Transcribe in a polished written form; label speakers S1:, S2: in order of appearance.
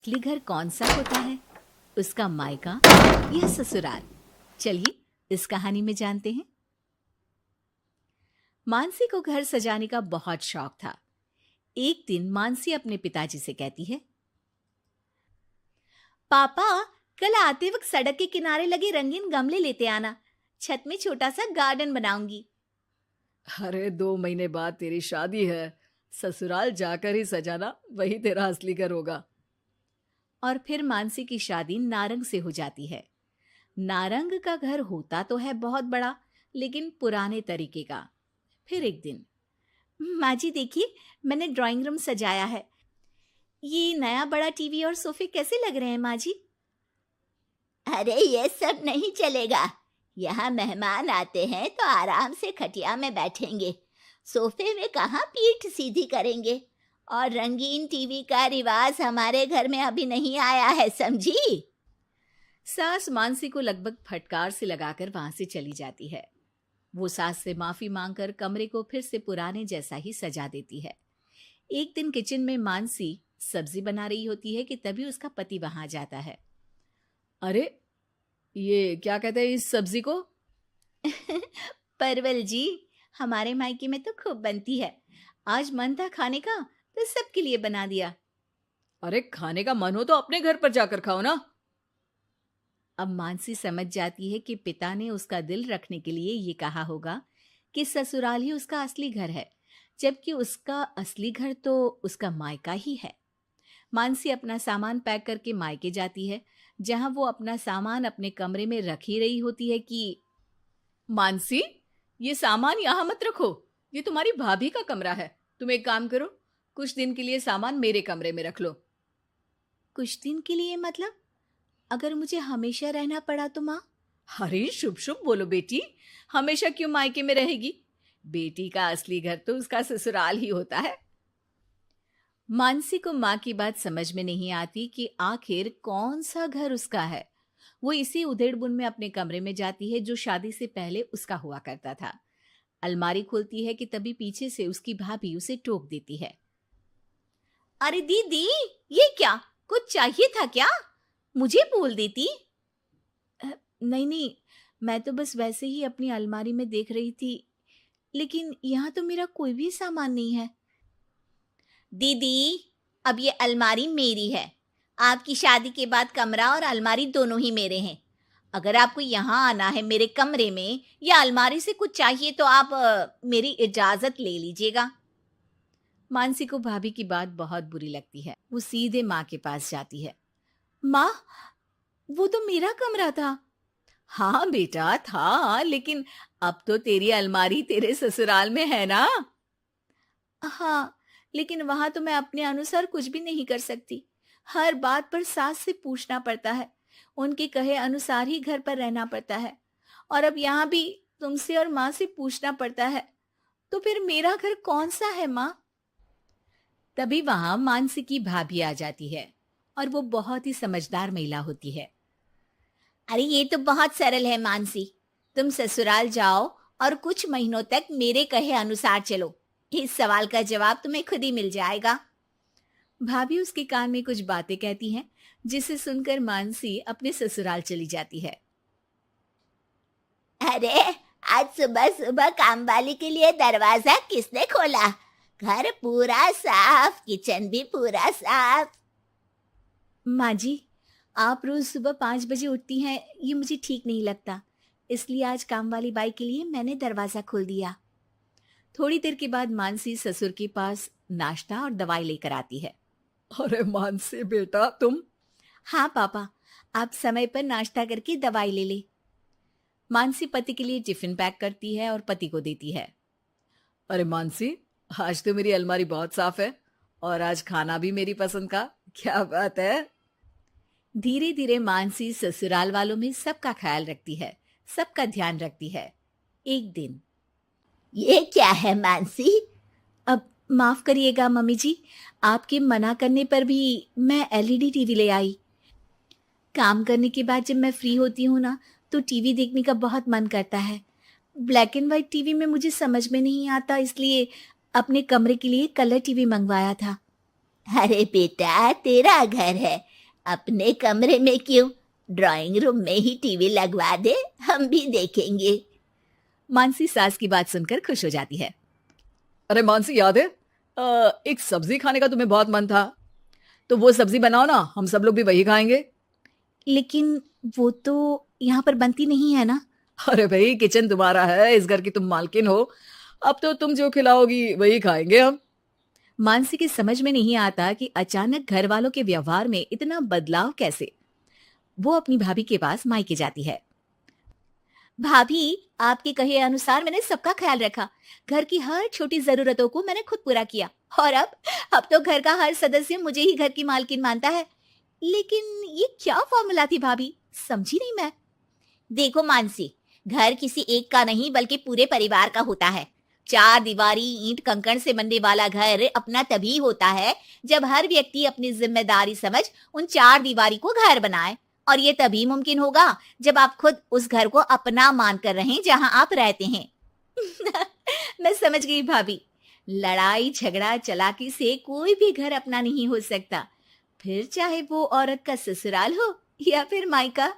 S1: असली घर कौन सा होता है, उसका मायका या ससुराल? चलिए इस कहानी में जानते हैं। मानसी को घर सजाने का बहुत शौक था। एक दिन मानसी अपने पिताजी से कहती है, पापा, कल आते वक्त सड़क के किनारे लगे रंगीन गमले लेते आना, छत में छोटा सा गार्डन बनाऊंगी।
S2: अरे 2 महीने बाद तेरी शादी है। ससुराल जाकर ही सजाना, वही तेरा असली घर होगा।
S1: और फिर मानसी की शादी नारंग से हो जाती है। नारंग का घर होता तो है बहुत बड़ा, लेकिन पुराने तरीके का। फिर एक दिन, माँ जी देखिए, मैंने ड्राइंग रूम सजाया है। ये नया बड़ा टीवी और सोफे कैसे लग रहे हैं माँ जी?
S3: अरे ये सब नहीं चलेगा। यहाँ मेहमान आते हैं तो आराम से खटिया में बैठेंगे, सोफे में कहाँ पीठ सीधी करेंगे। और रंगीन टीवी का रिवाज हमारे घर में अभी नहीं आया है, समझी?
S1: सास मानसी को लगभग फटकार से लगाकर वहां से चली जाती है। वो सास से माफी मांगकर कमरे को फिर से पुराने जैसा ही सजा देती है। एक दिन किचन में मानसी सब्जी बना रही होती है कि तभी उसका पति वहां जाता है।
S2: अरे ये क्या कहते हैं इस सब्जी को?
S1: परवल जी, हमारे मायके में तो खूब बनती है। आज मन था खाने का तो सबके लिए बना दिया।
S2: अरे खाने का मन हो तो अपने घर पर जाकर खाओ ना।
S1: अब मानसी समझ जाती है कि पिता ने उसका दिल रखने के लिए ये कहा होगा कि ससुराल ही उसका असली घर है, जबकि उसका असली घर तो उसका मायका ही है। मानसी अपना सामान पैक करके मायके जाती है, जहां वो अपना सामान अपने कमरे में रख ही रही होती है कि
S2: मानसी, ये सामान यहाँ मत रखो। ये तुम्हारी भाभी का कमरा है। तुम एक काम करो, कुछ दिन के लिए सामान मेरे कमरे में रख लो।
S1: कुछ दिन के लिए मतलब? अगर मुझे हमेशा रहना पड़ा तो माँ?
S2: अरे शुभ शुभ बोलो बेटी, हमेशा क्यों मायके में रहेगी? बेटी का असली घर तो उसका ससुराल ही होता है।
S1: मानसी को माँ की बात समझ में नहीं आती कि आखिर कौन सा घर उसका है। वो इसी उधेड़-बुन में अपने कमरे में जाती है जो शादी से पहले उसका हुआ करता था। अलमारी खोलती है कि तभी पीछे से उसकी भाभी उसे टोक देती है। अरे दीदी, ये क्या? कुछ चाहिए था क्या? मुझे बोल देती। नहीं नहीं, मैं तो बस वैसे ही अपनी अलमारी में देख रही थी, लेकिन यहाँ तो मेरा कोई भी सामान नहीं है। दीदी, अब ये अलमारी मेरी है। आपकी शादी के बाद कमरा और अलमारी दोनों ही मेरे हैं। अगर आपको यहाँ आना है मेरे कमरे में या अलमारी से कुछ चाहिए तो आप मेरी इजाजत ले लीजिएगा। मानसी को भाभी की बात बहुत बुरी लगती है। वो सीधे माँ के पास जाती है। माँ, वो तो मेरा कमरा था।
S2: हाँ बेटा था, लेकिन अब तो तेरी अलमारी तेरे ससुराल में है ना।
S1: हाँ, लेकिन वहां तो मैं अपने अनुसार कुछ भी नहीं कर सकती। हर बात पर सास से पूछना पड़ता है। उनके कहे अनुसार ही घर पर रहना पड़ता है। और अब यहाँ भी तुमसे और माँ से पूछना पड़ता है। तो फिर मेरा घर कौन सा है माँ? तभी वहां मानसी की भाभी आ जाती है और वो बहुत ही समझदार महिला होती है। अरे ये तो बहुत सरल है मानसी। तुम ससुराल जाओ और कुछ महीनों तक मेरे कहे अनुसार चलो। इस सवाल का जवाब तुम्हें खुद ही मिल जाएगा। भाभी उसके कान में कुछ बातें कहती हैं, जिसे सुनकर मानसी अपने ससुराल चली जाती है।
S3: अरे आज सुबह सुबह काम वाली के लिए दरवाजा किसने खोला? घर पूरा साफ, किचन भी पूरा साफ।
S1: माँ जी, आप रोज सुबह 5 बजे उठती हैं, ये मुझे ठीक नहीं लगता। इसलिए आज काम वाली बाई के लिए मैंने दरवाजा खोल दिया। थोड़ी देर के बाद मानसी ससुर के पास नाश्ता और दवाई लेकर आती है।
S2: अरे मानसी बेटा तुम।
S1: हाँ पापा, आप समय पर नाश्ता करके दवाई ले ले। मानसी पति के लिए टिफिन पैक करती है और पति को देती है।
S2: अरे मानसी, आज तो मेरी अलमारी बहुत साफ है और आज खाना भी मेरी पसंद का। क्या बात है।
S1: धीरे धीरे मानसी ससुराल वालों में सबका ख्याल रखती है, सबका ध्यान रखती है। एक दिन,
S3: ये क्या है मानसी?
S1: अब माफ करिएगा मम्मी जी, आपके मना करने पर भी मैं एलईडी टीवी ले आई। काम करने के बाद जब मैं फ्री होती हूँ ना, तो टीवी देखने का बहुत मन करता है। ब्लैक एंड व्हाइट टीवी में मुझे समझ में नहीं आता, इसलिए अपने कमरे के लिए कलर टीवी मंगवाया था।
S3: अरे बेटा, तेरा घर है, अपने कमरे में क्यों, ड्राइंग रूम में ही टीवी लगवा दे, हम भी देखेंगे।
S1: मानसी सास की बात सुनकर खुश हो जाती है।
S2: अरे मानसी, याद है एक सब्जी खाने का तुम्हें बहुत मन था, तो वो सब्जी बनाओ ना, हम सब लोग भी वही खाएंगे।
S1: लेकिन वो तो यहाँ पर बनती नहीं है ना।
S2: अरे भाई, किचन तुम्हारा है, इस घर की तुम मालकिन हो, अब तो तुम जो खिलाओगी वही खाएंगे हम।
S1: मानसी की समझ में नहीं आता कि अचानक घर वालों के व्यवहार में इतना बदलाव कैसे। वो अपनी भाभी के पास मायके जाती है। भाभी, आपके कहे अनुसार मैंने सबका ख्याल रखा। घर की हर छोटी जरूरतों को मैंने खुद पूरा किया और अब तो घर का हर सदस्य मुझे ही घर की मालकिन मानता है। लेकिन ये क्या फॉर्मूला थी भाभी, समझी नहीं मैं। देखो मानसी, घर किसी एक का नहीं बल्कि पूरे परिवार का होता है। चार दीवारी ईंट कंकड़ से बनने वाला घर अपना तभी होता है जब हर व्यक्ति अपनी जिम्मेदारी समझ उन चार दीवारी को घर बनाए, और ये तभी मुमकिन होगा जब आप खुद उस घर को अपना मानकर रहें जहां आप रहते हैं। मैं समझ गई भाभी, लड़ाई झगड़ा चालाकी से कोई भी घर अपना नहीं हो सकता, फिर चाहे वो औरत का ससुराल हो या फिर मायका।